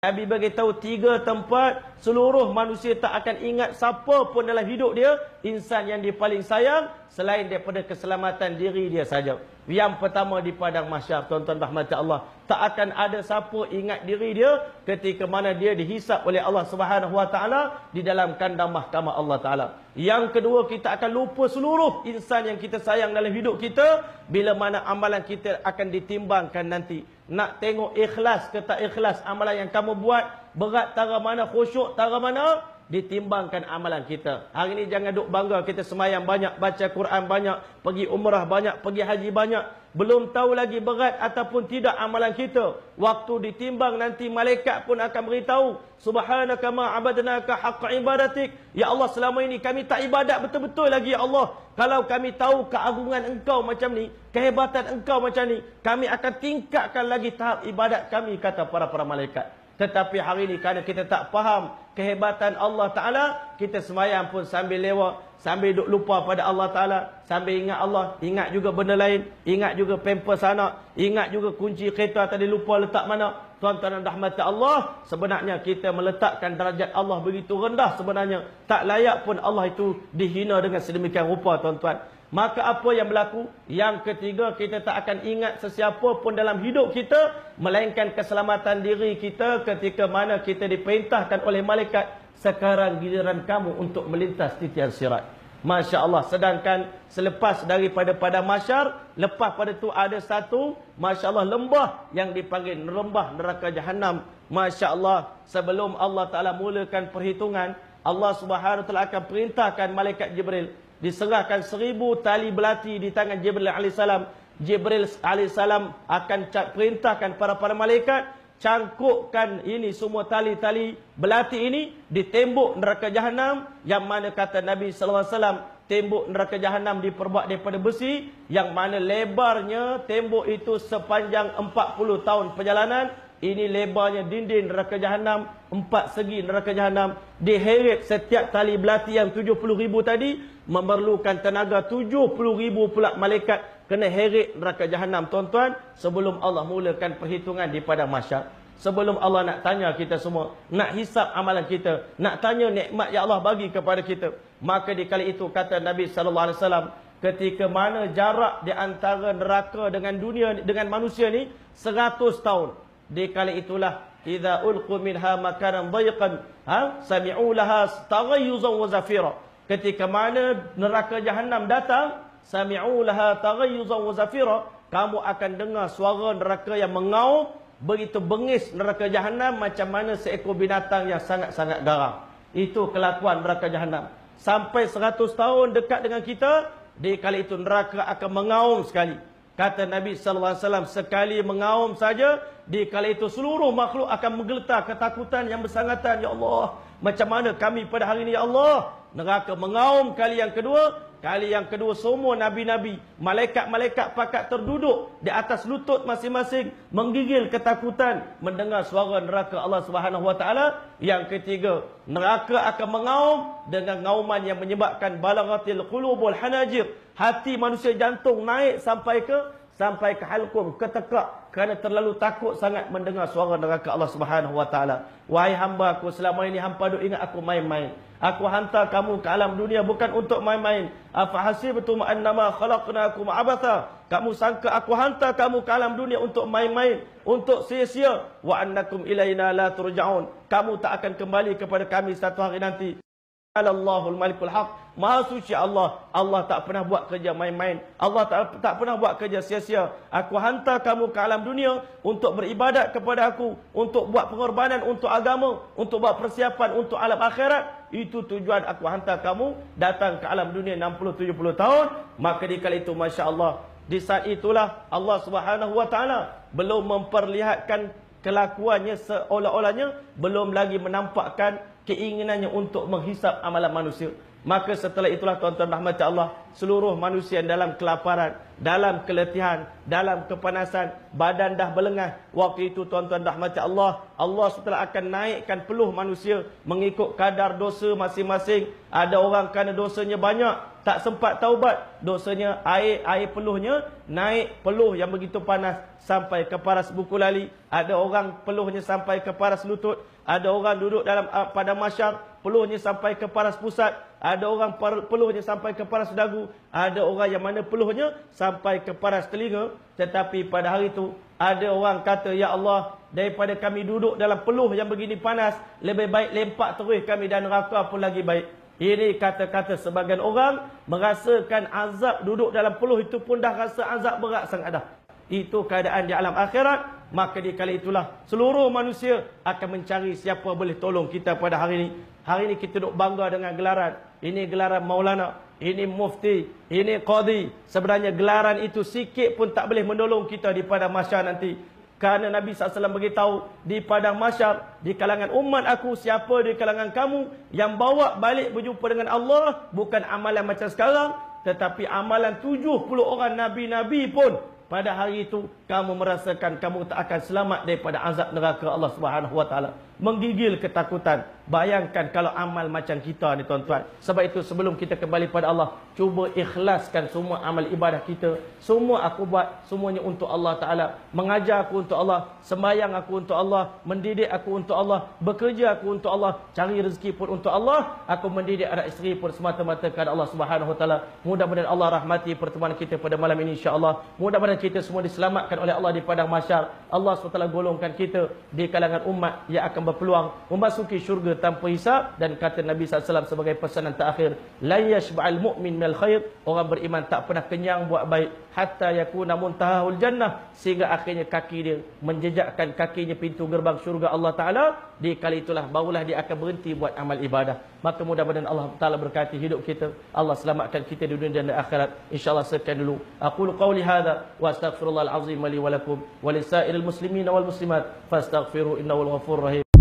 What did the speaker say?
Nabi beritahu 3 tempat seluruh manusia tak akan ingat siapa pun dalam hidup dia, insan yang dia paling sayang selain daripada keselamatan diri dia saja. Yang pertama di padang mahsyar, tuan-tuan rahmati Allah, tak akan ada siapa ingat diri dia ketika mana dia dihisap oleh Allah Subhanahu Wa Taala di dalam kandang mahkamah Allah Taala. Yang kedua, kita akan lupa seluruh insan yang kita sayang dalam hidup kita bila mana amalan kita akan ditimbangkan nanti. Nak tengok ikhlas ke tak ikhlas amalan yang kamu buat, berat tara mana, khusyuk tara mana, ditimbangkan amalan kita. Hari ini jangan duk bangga kita semayang banyak, baca Quran banyak, pergi umrah banyak, pergi haji banyak. Belum tahu lagi berat ataupun tidak amalan kita. Waktu ditimbang nanti malaikat pun akan beritahu, subhanaka ma abadnaka haqqa ibadatik. Ya Allah, selama ini kami tak ibadat betul-betul lagi ya Allah. Kalau kami tahu keagungan engkau macam ni, kehebatan engkau macam ni, kami akan tingkatkan lagi tahap ibadat kami, kata para malaikat. Tetapi hari ini kerana kita tak faham kehebatan Allah Ta'ala, kita semayang pun sambil lewat, sambil duk lupa pada Allah Ta'ala, sambil ingat Allah, ingat juga benda lain, ingat juga pampers anak, ingat juga kunci kereta tadi lupa letak mana. Tuan-tuan dan rahmati Allah, sebenarnya kita meletakkan derajat Allah begitu rendah sebenarnya. Tak layak pun Allah itu dihina dengan sedemikian rupa, tuan-tuan. Maka apa yang berlaku? Yang ketiga, kita tak akan ingat sesiapa pun dalam hidup kita, melainkan keselamatan diri kita ketika mana kita diperintahkan oleh malaikat, sekarang giliran kamu untuk melintas titian sirat. Masya Allah. Sedangkan selepas daripada padang mahsyar, lepas pada tu ada satu, Masya Allah, lembah yang dipanggil lembah neraka Jahannam. Masya Allah. Sebelum Allah Ta'ala mulakan perhitungan, Allah Subhanahu Wa Ta'ala akan perintahkan malaikat Jibril, diserahkan 1000 tali belati di tangan Jibril alaihissalam. Jibril alaihissalam akan perintahkan para malaikat, cangkukkan ini semua tali-tali belati ini di tembok neraka Jahannam, yang mana kata Nabi SAW, tembok neraka Jahannam diperbuat daripada besi, yang mana lebarnya tembok itu sepanjang 40 tahun perjalanan. Ini lebarnya dinding neraka Jahannam, 4 segi neraka Jahannam. Diheret setiap tali belati yang 70,000 tadi, memerlukan tenaga 70,000 pula malaikat kena heret neraka Jahannam, tuan-tuan, sebelum Allah mulakan perhitungan di padang mahsyar. Sebelum Allah nak tanya kita semua, nak hisap amalan kita, nak tanya nikmat yang Allah bagi kepada kita. Maka di kali itu kata Nabi SAW, ketika mana jarak di antara neraka dengan dunia, dengan manusia ni 100 tahun. Di kali itulah, idza ulqu minha makanan dhayiqan sami'u laha taghayyuzan wa zafira. Ketika mana neraka Jahannam datang, sami'u laha taghayyuzan wa zafira, kamu akan dengar suara neraka yang mengaum, begitu bengis neraka Jahannam macam mana seekor binatang yang sangat-sangat garang. Itu kelakuan neraka Jahannam. Sampai 100 tahun dekat dengan kita, di kali itu neraka akan mengaum sekali. Kata Nabi SAW, sekali mengaum saja, di kali itu seluruh makhluk akan menggeletar ketakutan yang bersangatan. Ya Allah, macam mana kami pada hari ini ya Allah? Neraka mengaum kali yang kedua. Kali yang kedua semua nabi-nabi, malaikat-malaikat pakat terduduk di atas lutut masing-masing, menggigil ketakutan mendengar suara neraka Allah Subhanahu Wa Taala. Yang ketiga, neraka akan mengaum dengan ngauman yang menyebabkan balaghatil qulubul hanajir. Hati manusia jantung naik sampai ke halqum, ke tekak, kerana terlalu takut sangat mendengar suara neraka Allah Subhanahu Wa Taala. Wahai hamba aku, selama ini hamba duk ingat aku main-main. Aku hantar kamu ke alam dunia bukan untuk main-main. Afa hasibtum annama khalaqnakum abatha. Kamu sangka aku hantar kamu ke alam dunia untuk main-main, untuk sia-sia. Wa annakum ilaina la turja'un. Kamu tak akan kembali kepada kami satu hari nanti. Allahul Malikul Haq. Maha suci Allah. Allah tak pernah buat kerja main-main. Allah tak pernah buat kerja sia-sia. Aku hantar kamu ke alam dunia untuk beribadat kepada aku, untuk buat pengorbanan untuk agama, untuk buat persiapan untuk alam akhirat. Itu tujuan aku hantar kamu datang ke alam dunia 60-70 tahun. Maka di kali itu, Masya Allah, di saat itulah Allah Subhanahu Wa Taala belum memperlihatkan kelakuannya seolah-olahnya, belum lagi menampakkan keinginannya untuk menghisap amalan manusia. Maka setelah itulah tuan-tuan rahmat Allah, seluruh manusia dalam kelaparan, dalam keletihan, dalam kepanasan, badan dah berlengah. Waktu itu tuan-tuan rahmat Allah, Allah setelah akan naikkan peluh manusia mengikut kadar dosa masing-masing. Ada orang kerana dosanya banyak, tak sempat taubat, dosanya air peluhnya naik, peluh yang begitu panas sampai ke paras buku lali. Ada orang peluhnya sampai ke paras lutut. Ada orang duduk dalam pada masyar, peluhnya sampai ke paras pusat. Ada orang peluhnya sampai ke paras dagu. Ada orang yang mana peluhnya sampai ke paras telinga. Tetapi pada hari itu ada orang kata, ya Allah, daripada kami duduk dalam peluh yang begini panas, lebih baik lempak terus kami dan neraka pun lagi baik. Ini kata-kata sebagian orang merasakan azab duduk dalam peluh itu pun dah rasa azab berat sangat dah. Itu keadaan di alam akhirat. Maka di kali itulah seluruh manusia akan mencari siapa boleh tolong kita pada hari ini. Hari ini kita duk bangga dengan gelaran. Ini gelaran Maulana, ini mufti, ini qadi. Sebenarnya gelaran itu sikit pun tak boleh menolong kita di padang mahsyar nanti. Kerana Nabi SAW beritahu, di padang mahsyar, di kalangan umat aku, siapa di kalangan kamu yang bawa balik berjumpa dengan Allah, bukan amalan macam sekarang, tetapi amalan 70 orang Nabi-Nabi pun. Pada hari itu, kamu merasakan kamu tak akan selamat daripada azab neraka Allah Subhanahu Wa Taala. Menggigil ketakutan. Bayangkan kalau amal macam kita ni tuan-tuan. Sebab itu sebelum kita kembali pada Allah, cuba ikhlaskan semua amal ibadah kita. Semua aku buat, semuanya untuk Allah Ta'ala. Mengajar aku untuk Allah. Sembahyang aku untuk Allah. Mendidik aku untuk Allah. Bekerja aku untuk Allah. Cari rezeki pun untuk Allah. Aku mendidik anak isteri pun semata-mata kerana Allah Subhanahu Wa Taala. Mudah-mudahan Allah rahmati pertemuan kita pada malam ini insya-Allah. Mudah-mudahan kita semua diselamatkan oleh Allah di padang mahsyar. Allah SWT golongkan kita di kalangan umat yang akan berpeluang memasuki syurga tanpa hisab. Dan kata Nabi SAW sebagai pesanan terakhir, la yashba'al mu'min minal khair, orang beriman tak pernah kenyang buat baik hatta yakuna muntahahul jannah, sehingga akhirnya kaki dia menjejakkan kakinya pintu gerbang syurga Allah Ta'ala. Di kali itulah barulah dia akan berhenti buat amal ibadah. Maka mudah-mudahan Allah Ta'ala berkati hidup kita. Allah selamatkan kita di dunia dan di akhirat. InsyaAllah sekian dulu. Aqulu qawli hadha wa astaghfirullahal azim li wa lakum wa lisairil muslimin wal muslimat fastaghfiru innahu al ghafurur rahim.